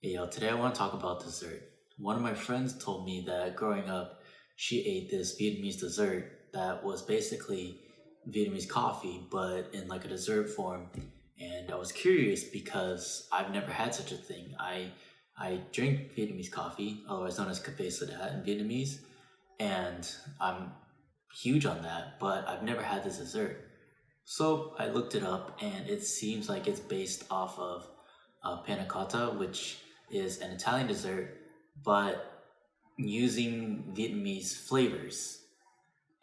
Hey, yo, today I want to talk about dessert. One of my friends told me that growing up, she ate this Vietnamese dessert that was basically Vietnamese coffee, but in like a dessert form. And I was curious because I've never had such a thing. I drink Vietnamese coffee, otherwise known as Cafe Du Monde in Vietnamese, and I'm huge on that, but I've never had this dessert. So I looked it up, and it seems like it's based off of Panna Cotta, which is an Italian dessert, but using Vietnamese flavors.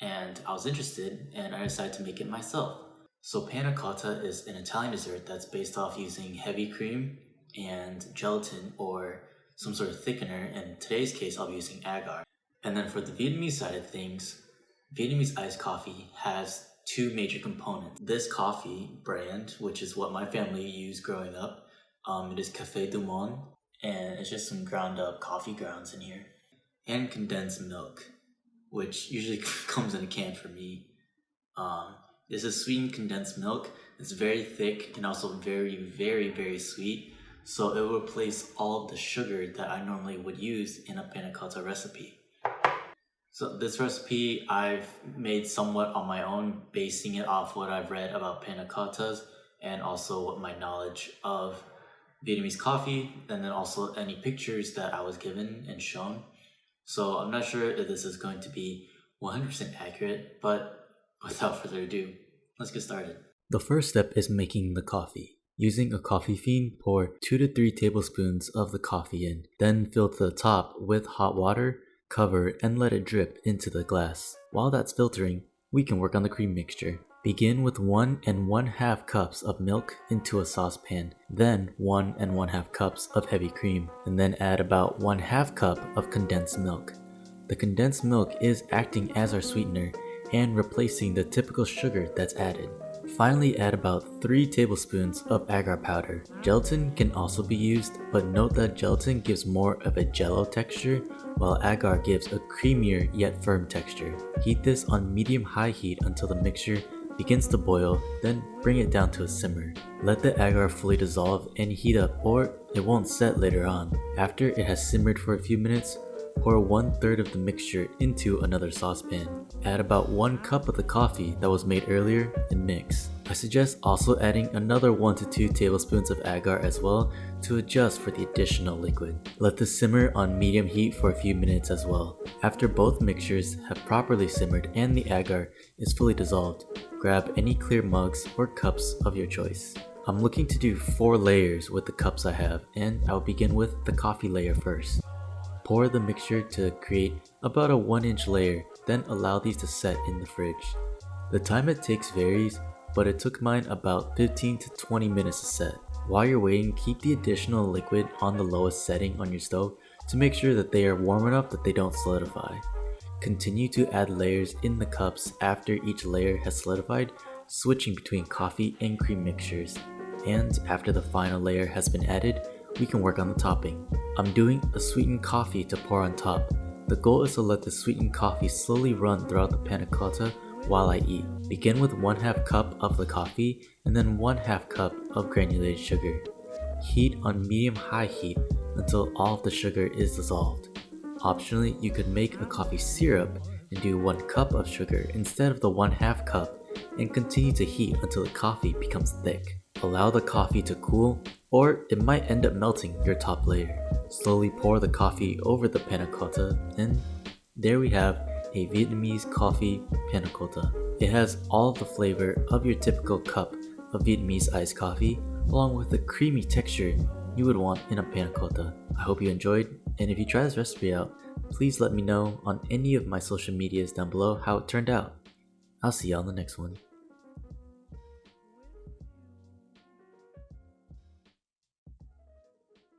And I was interested, and I decided to make it myself. So Panna Cotta is an Italian dessert that's based off using heavy cream and gelatin or some sort of thickener. In today's case, I'll be using agar. And then for the Vietnamese side of things, Vietnamese iced coffee has two major components. This coffee brand, which is what my family used growing up, it is Cafe Du Monde, and it's just some ground up coffee grounds in here, and condensed milk, which usually comes in a can for me. This is sweetened condensed milk. It's very thick and also very sweet, so it will replace all of the sugar that I normally would use in a panna cotta recipe. So this recipe I've made somewhat on my own, basing it off what I've read about panna cottas and also what my knowledge of Vietnamese coffee, and then also any pictures that I was given and shown. So I'm not sure if this is going to be 100% accurate, but without further ado, let's get started. The first step is making the coffee. Using a coffee phin, pour 2 to 3 tablespoons of the coffee in, then fill to the top with hot water, cover, and let it drip into the glass. While that's filtering, we can work on the cream mixture. Begin with 1 1/2 cups of milk into a saucepan, then 1 1/2 cups of heavy cream, and then add about 1/2 cup of condensed milk. The condensed milk is acting as our sweetener and replacing the typical sugar that's added. Finally, add about 3 tablespoons of agar powder. Gelatin can also be used, but note that gelatin gives more of a jello texture, while agar gives a creamier yet firm texture. Heat this on medium-high heat until the mixture begins to boil, then bring it down to a simmer. Let the agar fully dissolve and heat up, or it won't set later on. After it has simmered for a few minutes, pour 1/3 of the mixture into another saucepan. Add about 1 cup of the coffee that was made earlier and mix. I suggest also adding another 1 to 2 tablespoons of agar as well to adjust for the additional liquid. Let this simmer on medium heat for a few minutes as well. After both mixtures have properly simmered and the agar is fully dissolved, grab any clear mugs or cups of your choice. I'm looking to do 4 layers with the cups I have, and I'll begin with the coffee layer first. Pour the mixture to create about a 1-inch layer, then allow these to set in the fridge. The time it takes varies, but it took mine about 15 to 20 minutes to set. While you're waiting, keep the additional liquid on the lowest setting on your stove to make sure that they are warm enough that they don't solidify. Continue to add layers in the cups after each layer has solidified, switching between coffee and cream mixtures. And after the final layer has been added, we can work on the topping. I'm doing a sweetened coffee to pour on top. The goal is to let the sweetened coffee slowly run throughout the panna cotta while I eat. Begin with 1/2 cup of the coffee and then 1/2 cup of granulated sugar. Heat on medium-high heat until all of the sugar is dissolved. Optionally, you could make a coffee syrup and do 1 cup of sugar instead of the 1/2 cup and continue to heat until the coffee becomes thick. Allow the coffee to cool, or it might end up melting your top layer. Slowly pour the coffee over the panna cotta, and there we have a Vietnamese coffee panna cotta. It has all of the flavor of your typical cup of Vietnamese iced coffee, along with the creamy texture you would want in a panna cotta. I hope you enjoyed, and if you try this recipe out, please let me know on any of my social medias down below how it turned out. I'll see you on the next one.